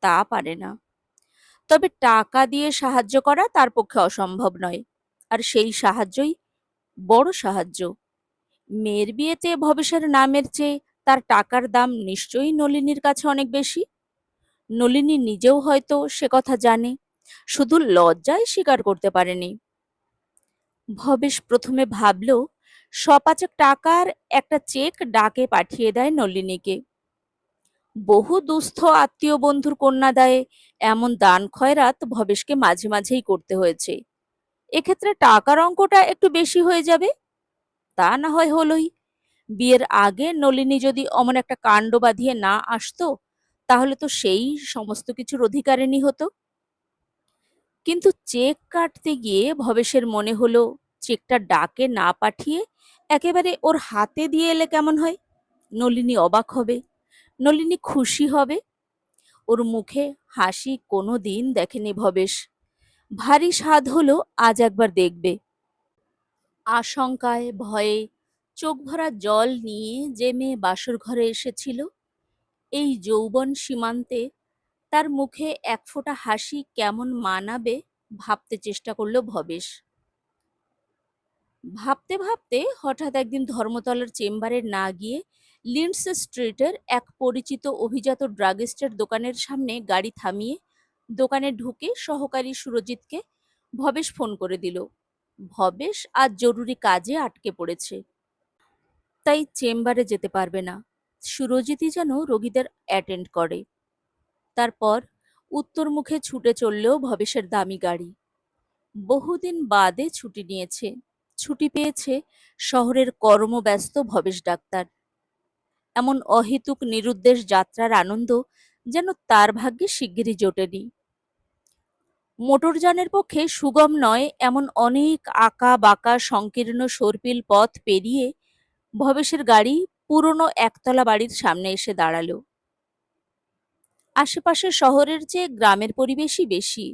তা পারে না। তবে টাকা দিয়ে সাহায্য করা তার পক্ষে অসম্ভব নয়। আর সেই সাহায্যই বড় সাহায্য। মেয়ের বিয়েতে ভবেশের নামের চেয়ে তার টাকার দাম নিশ্চয়ই নলিনীর কাছে অনেক বেশি। নলিনী নিজেও হয়তো সে কথা জানে, শুধু লজ্জায় স্বীকার করতে পারেনি। ভবেশ প্রথমে ভাবল শ৫ টাকার একটা চেক ডাকে পাঠিয়ে দেয় নলিনীকে। বহু দুস্থ আত্মীয় বন্ধুর কন্যাদায়ে এমন দান খয়রাত ভবেশকে মাঝে মাঝেই করতে হয়েছে। এক্ষেত্রে টাকার অঙ্কটা একটু বেশি হয়ে যাবে, তা না হয় হলোই। বিয়ের আগে নলিনী যদি অমন একটা কাণ্ড বাঁধিয়ে না আসতো, তাহলে তো সেই সমস্ত কিছুর অধিকারিণী হতো। কিন্তু চেক কাটতে গিয়ে ভবেশের মনে হলো চেকটা ডাকে না পাঠিয়ে একেবারে ওর হাতে দিয়ে এলে কেমন হয়? নলিনী অবাক হবে, নলিনী খুশি হবে। ওর মুখে হাসি কোনো দিন দেখেনি ভবেশ। ভারী স্বাদ হলো আজ একবার দেখবে। আশঙ্কায় ভয়ে চোখ ভরা জল নিয়ে যে মেয়ে বাসর ঘরে এসেছিল, এই যৌবন সীমান্তে তার মুখে এক ফোঁটা হাসি কেমন মানাবে ভাবতে চেষ্টা করল ভবেশ। ভাবতে ভাবতে হঠাৎ একদিন ধর্মতলার চেম্বারে না গিয়ে লিন্ডস স্ট্রিটের এক পরিচিত অভিজাত ড্রাগিস্টের দোকানের সামনে গাড়ি থামিয়ে দোকানে ঢুকে সহকারী সুরজিৎকে ভবেশ ফোন করে দিল। ভবেশ আজ জরুরি কাজে আটকে পড়েছে, তাই চেম্বারে যেতে পারবে না। সুরজিৎই যেন রোগীদের অ্যাটেন্ড করে। তারপর উত্তর মুখে ছুটে চললেও ভবেশের দামি গাড়ি। বহুদিন বাদে ছুটি নিয়েছে, ছুটি পেয়েছে শহরের কর্মব্যস্ত ভবেশ ডাক্তার। এমন অহেতুক নিরুদ্দেশ যাত্রার আনন্দ যেন তার ভাগ্যে শিগগিরই জোটেনি। মোটরযানের পক্ষে সুগম নয় এমন অনেক আঁকা বাঁকা সংকীর্ণ সর্পিল পথ পেরিয়ে ভবেশের গাড়ি পুরনো একতলা বাড়ির সামনে এসে দাঁড়ালো। আশেপাশে শহরের চেয়ে গ্রামের পরিবেশই বেশি।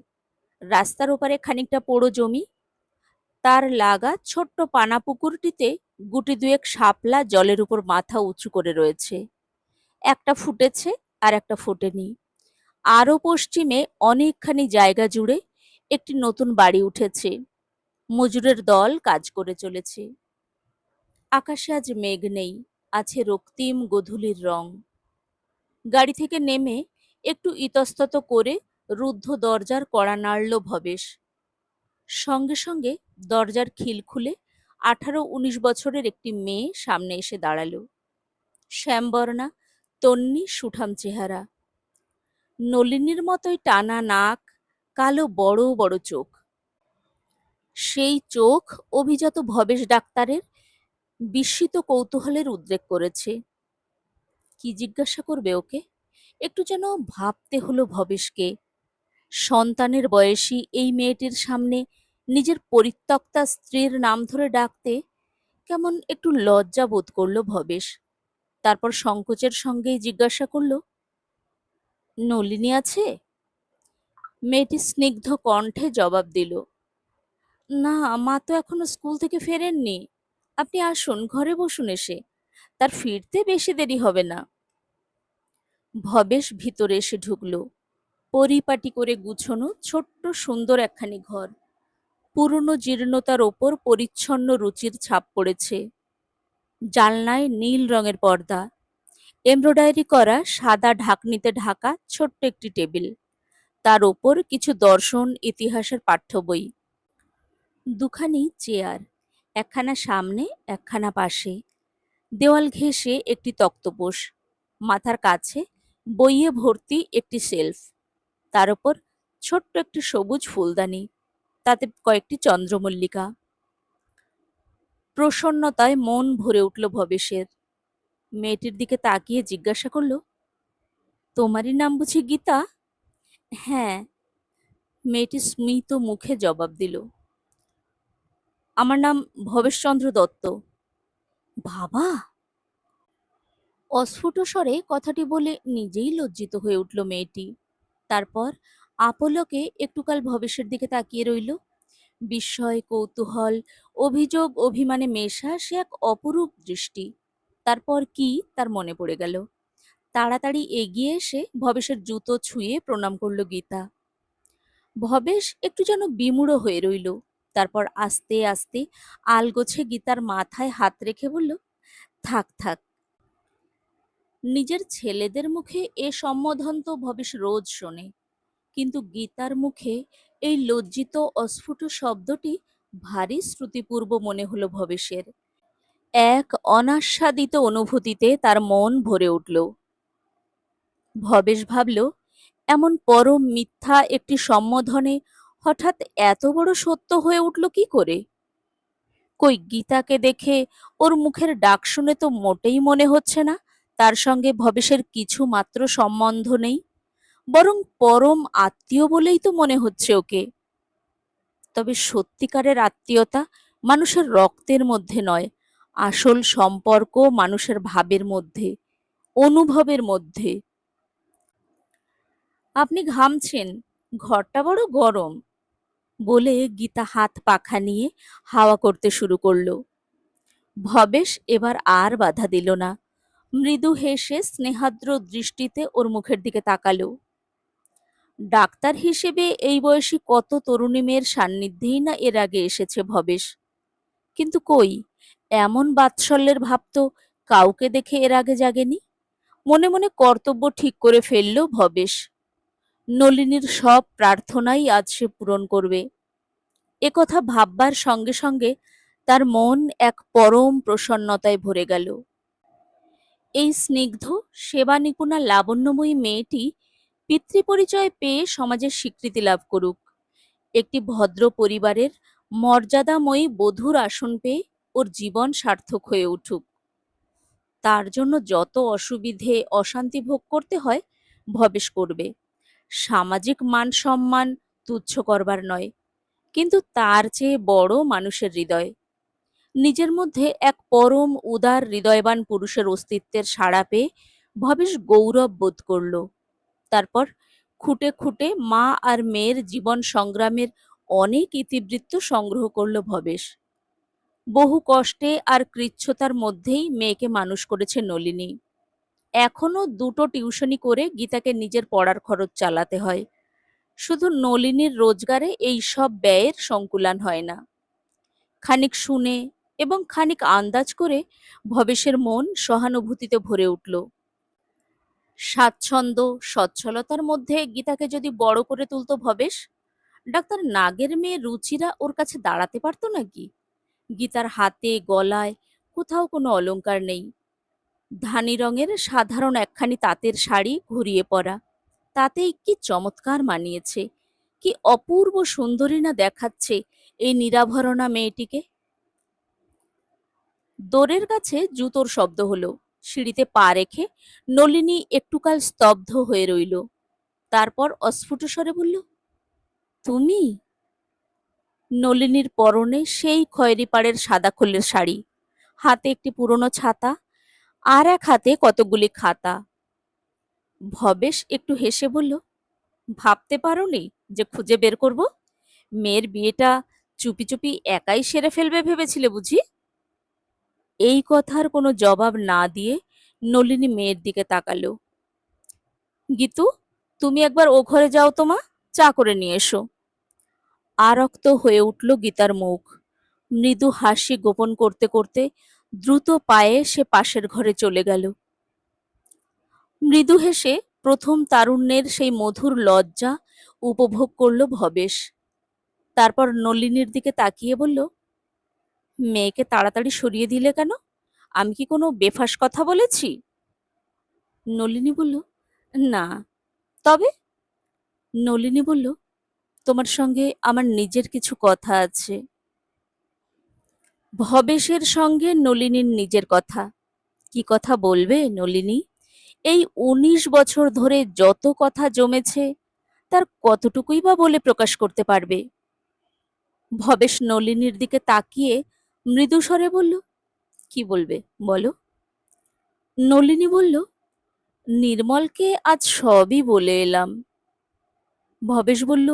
রাস্তার ওপারে খানিকটা পোড়ো জমি, তার লাগা ছোট্ট পানা পুকুরটিতে গুটি দুয়েক শাপলা জলের উপর মাথা উঁচু করে রয়েছে। একটা ফুটেছে আর একটা ফোটেনি। আরও পশ্চিমে অনেকখানি জায়গা জুড়ে একটি নতুন বাড়ি উঠেছে। মজুরের দল কাজ করে চলেছে। আকাশে আজ মেঘ নেই, আছে রক্তিম গোধূলির রং। গাড়ি থেকে নেমে একটু ইতস্তত করে রুদ্ধ দরজার কড়া নাড়ল ভবেশ। সঙ্গে সঙ্গে দরজার খিল খুলে ১৮-১৯ বছরের একটি মেয়ে সামনে এসে দাঁড়ালো। শ্যামবর্ণা, তন্বী সুঠাম চেহারা, নলিনীর মতোই টানা নাক, কালো বড় বড় চোখ। সেই চোখ অভিজাত ভবেশ ডাক্তারের বিস্মিত কৌতূহলের উদ্রেক করেছে। কি জিজ্ঞাসা করবে ওকে? একটু যেন ভাবতে হলো ভবেশকে। সন্তানের বয়সী এই মেয়েটির সামনে নিজের পরিত্যক্তা স্ত্রীর নাম ধরে ডাকতে কেমন একটু লজ্জা বোধ করল ভবেশ। তারপর সংকোচের সঙ্গেই জিজ্ঞাসা করল, নলিনী আছে? মেয়েটি স্নিগ্ধ কণ্ঠে জবাব দিল, না, মা তো এখনো স্কুল থেকে ফেরেননি। আপনি আসুন, ঘরে বসুন এসে, তার ফিরতে বেশি দেরি হবে না। ভবেশ ভিতরে এসে ঢুকল। পরিপাটি করে গুছোনো ছোট্ট সুন্দর একখানি ঘর। পুরনো জীর্ণতার ওপর পরিচ্ছন্ন রুচির ছাপ পড়েছে। জানলায় নীল রঙের পর্দা, এমব্রয়ডারি করা সাদা ঢাকনিতে ঢাকা ছোট্ট একটি টেবিল, তার ওপর কিছু দর্শন ইতিহাসের পাঠ্য বই। দুখানি চেয়ার, একখানা সামনে একখানা পাশে। দেওয়াল ঘেঁষে একটি তক্তপোষ, মাথার কাছে বইয়ে ভর্তি একটি শেলফ, তার ওপর ছোট্ট একটি সবুজ ফুলদানি, তাতে কয়েকটি চন্দ্রমল্লিকা। প্রসন্নতায় মন ভরে উঠল ভবেশের। মেয়েটির দিকে তাকিয়ে জিজ্ঞাসা করল, তোমারই নাম বুঝি গীতা? হ্যাঁ, মেয়েটি স্মিত মুখে জবাব দিল। আমার নাম ভবেশচন্দ্র দত্ত। বাবা! অস্ফুট স্বরে কথাটি বলে নিজেই লজ্জিত হয়ে উঠল মেয়েটি। তারপর আপলকে একটুকাল ভবেশের দিকে তাকিয়ে রইল। বিস্ময়, কৌতূহল, অভিযোগ, অভিমানে মেশা সে এক অপরূপ দৃষ্টি। তারপর কি তার মনে পড়ে গেল। তাড়াতাড়ি এগিয়ে এসে ভবেশের জুতো ছুঁয়ে প্রণাম করল গীতা। ভবেশ একটু যেন বিমূঢ় হয়ে রইল। তারপর আস্তে আস্তে আলগোছে গীতার মাথায় হাত রেখে বলল, থাক থাক। নিজের ছেলেদের মুখে এ সম্বোধন তো ভবেশ রোজ শোনে, কিন্তু গীতার মুখে এই লজ্জিত অস্ফুট শব্দটি ভারী শ্রুতিপূর্ব মনে হলো ভবেশের। এক অনাস্বাদিত অনুভূতিতে তার মন ভরে উঠল। ভবেশ ভাবল, এমন পরম মিথ্যা একটি সম্বোধনে হঠাৎ এত বড় সত্য হয়ে উঠল কি করে? কই গীতাকে দেখে ওর মুখের ডাক শুনে তো মোটেই মনে হচ্ছে না তার সঙ্গে ভবেশের কিছু মাত্র সম্বন্ধ নেই, বরং পরম আত্মীয় বলেই তো মনে হচ্ছে ওকে। তবে সত্যিকারের আত্মীয়তা মানুষের রক্তের মধ্যে নয়, আসল সম্পর্ক মানুষের ভাবের মধ্যে, অনুভবের মধ্যে। আপনি ঘামছেন, ঘরটা বড় গরম, বলে গীতা হাত পাখা নিয়ে হাওয়া করতে শুরু করলো। ভবেশ এবার আর বাধা দিল না, মৃদু হেসে স্নেহাদ্র দৃষ্টিতে ওর মুখের দিকে তাকালো। ডাক্তার হিসেবে এই বয়সী কত তরুণী মেয়ের সান্নিধ্যেই না এর আগে এসেছে ভবেশ, কিন্তু কই এমন বাৎসল্যের ভাব তো কাউকে দেখে এর আগে জাগেনি। মনে মনে কর্তব্য ঠিক করে ফেলল ভবেশ, নলিনীর সব প্রার্থনাই আজ সে পূরণ করবে। একথা ভাববার সঙ্গে সঙ্গে তার মন এক পরম প্রসন্নতায় ভরে গেল। এই স্নিগ্ধ সেবানিপুণা লাবণ্যময়ী মেয়েটি পিতৃপরিচয় পেয়ে সমাজের স্বীকৃতি লাভ করুক, একটি ভদ্র পরিবারের মর্যাদাময়ী বধূর আসন পেয়ে ওর জীবন সার্থক হয়ে উঠুক। তার জন্য যত অসুবিধে অশান্তি ভোগ করতে হয় ভবেশ করবে, সামাজিক মান সম্মান তুচ্ছ করবার নয়, কিন্তু তার চেয়ে বড় মানুষের হৃদয়। নিজের মধ্যে এক পরম উদার হৃদয়বান পুরুষের অস্তিত্বের সাড়া পেয়ে ভবেশ গৌরব বোধ করল। তারপর খুঁটে খুঁটে মা আর মেয়ের জীবন সংগ্রামের অনেক ইতিবৃত্ত সংগ্রহ করল ভবেশ। বহু কষ্টে আর কৃচ্ছতার মধ্যেই মেয়েকে মানুষ করেছে নলিনী। এখনো দুটো টিউশনি করে গীতাকে নিজের পড়ার খরচ চালাতে হয়। শুধু নলিনীর রোজগারে এই সব ব্যয়ের সংকুলান হয় না। খানিক শুনে এবং খানিক আন্দাজ করে ভবেশের মন সহানুভূতিতে ভরে উঠল। স্বাচ্ছন্দ্য সচ্ছলতার মধ্যে গীতাকে যদি বড় করে তুলতো ভবেশ, ডাক্তার নাগের মেয়ে রুচিরা ওর কাছে দাঁড়াতে পারতো নাকি? গীতার হাতে গলায় কোথাও কোনো অলংকার নেই, ধানি রঙের সাধারণ একখানি তাঁতের শাড়ি ঘুরিয়ে পরা, তাতেই কি চমৎকার মানিয়েছে, কি অপূর্ব সুন্দরী না দেখাচ্ছে এই নিরাভরণা মেয়েটিকে। দোরের কাছে জুতোর শব্দ হলো। সিঁড়িতে পা রেখে নলিনী একটুকাল স্তব্ধ হয়ে রইল। তারপর অস্ফুট স্বরে বলল, তুমি? নলিনীর পরনে সেই খয়েরি পাড়ের সাদা খোলের শাড়ি, হাতে একটি পুরনো ছাতা, আর এক হাতে কতকগুলি খাতা। ভবেশ একটু হেসে বলল, ভাবতে পারোনি যে খুঁজে বের করব? মেয়ের বিয়েটা চুপি চুপি একাই সেরে ফেলবে ভেবেছিলে বুঝি? এই কথার কোনো জবাব না দিয়ে নলিনী মেয়ের দিকে তাকালো। গীতু, তুমি একবার ও ঘরে যাও তো মা, চা করে নিয়ে এসো। আরক্ত হয়ে উঠল গীতার মুখ। মৃদু হাসি গোপন করতে করতে দ্রুত পায়ে সে পাশের ঘরে চলে গেল। মৃদু হেসে প্রথম তারুণ্যের সেই মধুর লজ্জা উপভোগ করল ভবেশ। তারপর নলিনীর দিকে তাকিয়ে বলল, মেয়েকে তাড়াতাড়ি সরিয়ে দিলে কেন? আমি কি কোনো বেফাস কথা বলেছি? নলিনী বলল, না। তবে? নলিনী বলল, তোমার সঙ্গে আমার নিজের কিছু কথা আছে। ভবেশের সঙ্গে নলিনীর নিজের কথা। কি কথা বলবে নলিনী? এই ১৯ বছর ধরে যত কথা জমেছে তার কতটুকুই বা বলে প্রকাশ করতে পারবে? ভবেশ নলিনীর দিকে তাকিয়ে মৃদু স্বরে বলল, কি বলবে বলো। নলিনী বলল, নির্মলকে আজ সবই বলে এলাম। ভবেশ বলল,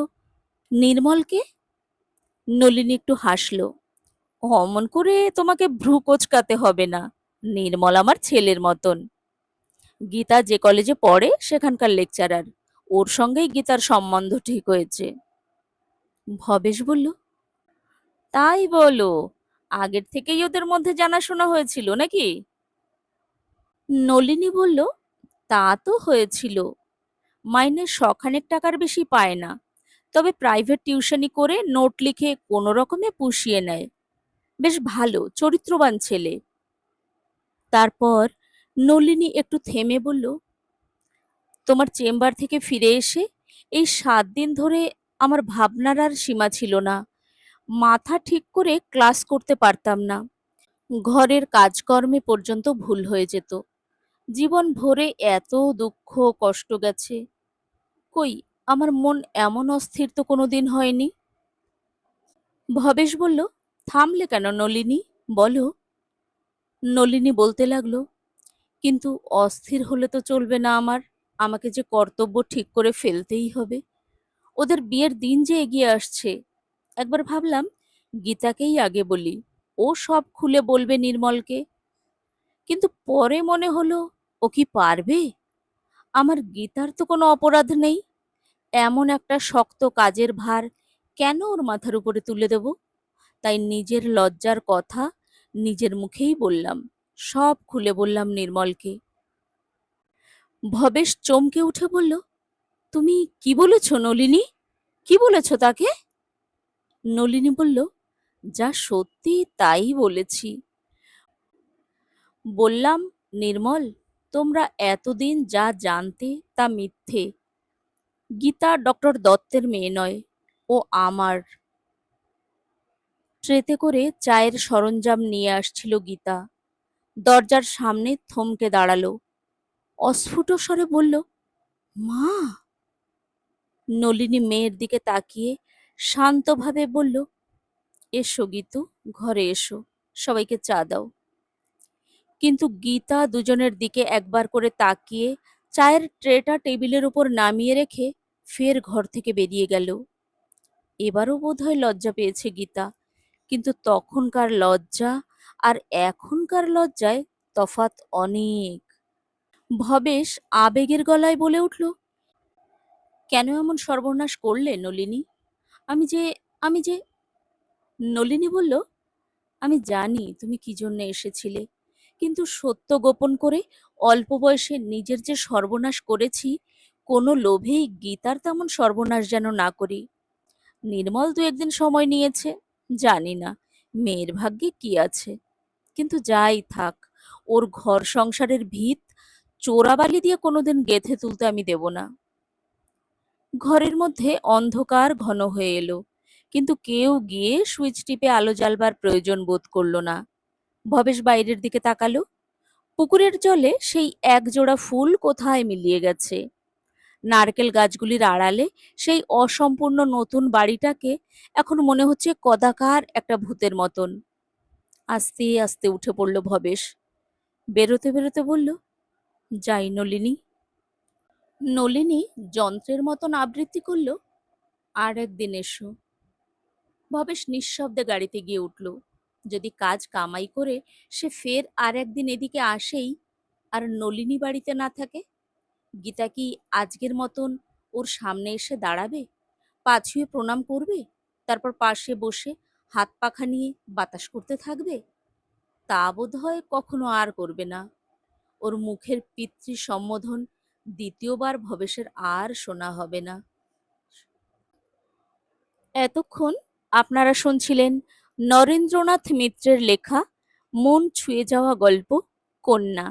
নির্মলকে? নলিনী একটু হাসল। অমন করে তোমাকে ভ্রু কোঁচকাতে হবে না। নির্মল আমার ছেলের মতন। গীতা যে কলেজে পড়ে সেখানকার লেকচারার। ওর সঙ্গেই গীতার সম্বন্ধ ঠিক হয়েছে। ভবেশ বলল, তাই বলো? আগের থেকেই ওদের মধ্যে জানাশোনা হয়েছিল নাকি? নলিনী বলল, তা তো হয়েছিল। মাইনে শখানেক টাকার বেশি পায় না, তবে প্রাইভেট টিউশনি করে নোট লিখে কোনো রকমে পুষিয়ে নেয়। বেশ ভালো চরিত্রবান ছেলে। তারপর নলিনী একটু থেমে বলল, তোমার চেম্বার থেকে ফিরে এসে এই 7 দিন ধরে আমার ভাবনার আর সীমা ছিল না। মাথা ঠিক করে ক্লাস করতে পারতাম না। ঘরের কাজকর্মে পর্যন্ত ভুল হয়ে যেত। জীবন ভরে এত দুঃখ কষ্ট গেছে। কই, আমার মন এমন অস্থির তো কোনোদিন হয়নি। ভবেশ বলল, থামলে কেন নলিনী, বলো। নলিনী বলতে লাগলো, কিন্তু অস্থির হলে তো চলবে না আমার। আমাকে যে কর্তব্য ঠিক করে ফেলতেই হবে। ওদের বিয়ের দিন যে এগিয়ে আসছে। একবার ভাবলাম গীতাকেই আগে বলি, ও সব খুলে বলবে নির্মলকে। কিন্তু পরে মনে হলো, ও কি পারবে? আমার গীতার তো কোনো অপরাধ নেই। এমন একটা শক্ত কাজের ভার কেন ওর মাথার উপরে তুলে দেব? তাই নিজের লজ্জার কথা নিজের মুখেই বললাম, সব খুলে বললাম নির্মলকে। ভবেশ চমকে উঠে বলল, তুমি কি বলেছ নলিনী? কি বলেছ তাকে? নলিনী বলল, যা সত্যি তাই বলেছি। বললাম, নির্মল, তোমরা এতদিন যা জানতে তা মিথ্যে। গীতা ডক্টর দত্তের মেয়ে নয়, ও আমার। ট্রেতে করে চায়ের সরঞ্জাম নিয়ে আসছিল গীতা। দরজার সামনে থমকে দাঁড়ালো। অস্ফুট স্বরে বলল, মা। নলিনী মেয়ের দিকে তাকিয়ে শান্তভাবে বলল, এসো গীতু, ঘরে এসো, সবাইকে চা দাও। কিন্তু গীতা দুজনের দিকে একবার করে তাকিয়ে চায়ের ট্রেটা টেবিলের উপর নামিয়ে রেখে ফের ঘর থেকে বেরিয়ে গেল। এবারও বোধহয় লজ্জা পেয়েছে গীতা, কিন্তু তখনকার লজ্জা আর এখনকার লজ্জায় তফাৎ অনেক। ভবেশ আবেগের গলায় বলে উঠল, কেন এমন সর্বনাশ করলে নলিনী? আমি যে আমি যে নলিনী বলল, আমি জানি তুমি কি জন্য এসেছিলে, কিন্তু সত্য গোপন করে অল্প বয়সে নিজের যে সর্বনাশ করেছি, কোনো লোভেই গীতার তেমন সর্বনাশ যেন না করি। নির্মল 2-1 দিন সময় নিয়েছে, জানি না মেয়ের ভাগ্যে কি আছে। কিন্তু যাই থাক, ওর ঘর সংসারের ভিত চোরাবালি দিয়ে কোনোদিন গেঁথে তুলতে আমি দেব না। ঘরের মধ্যে অন্ধকার ঘন হয়ে এলো, কিন্তু কেউ গিয়ে সুইচ টিপে আলো জ্বালবার প্রয়োজন বোধ করল না। ভবেশ বাইরের দিকে তাকালো। পুকুরের জলে সেই একজোড়া ফুল কোথায় মিলিয়ে গেছে। নারকেল গাছগুলির আড়ালে সেই অসম্পূর্ণ নতুন বাড়িটাকে এখন মনে হচ্ছে কদাকার একটা ভূতের মতন। আস্তে আস্তে উঠে পড়ল ভবেশ। বেরোতে বেরোতে বলল, যাই নলিনী। নলিনী যন্ত্রের মতন আবৃত্তি করল, আর একদিন এসো। ভবেশ নিঃশব্দে গাড়িতে গিয়ে উঠল। যদি কাজ কামাই করে সে ফের আর একদিন এদিকে আসেই, আর নলিনী বাড়িতে না থাকে, গীতা কি আজকের মতন ওর সামনে এসে দাঁড়াবে, পা ছুঁয়ে প্রণাম করবে, তারপর পাশে বসে হাত পাখা নিয়ে বাতাস করতে থাকবে? তা বোধ হয় কখনো আর করবে না। ওর মুখের পিতৃ সম্বোধন দ্বিতীয়বার ভবেশের আর শোনা হবে না। এতক্ষণ আপনারা শুনছিলেন নরেন্দ্রনাথ মিত্রের লেখা মন ছুঁয়ে যাওয়া গল্প কন্যা।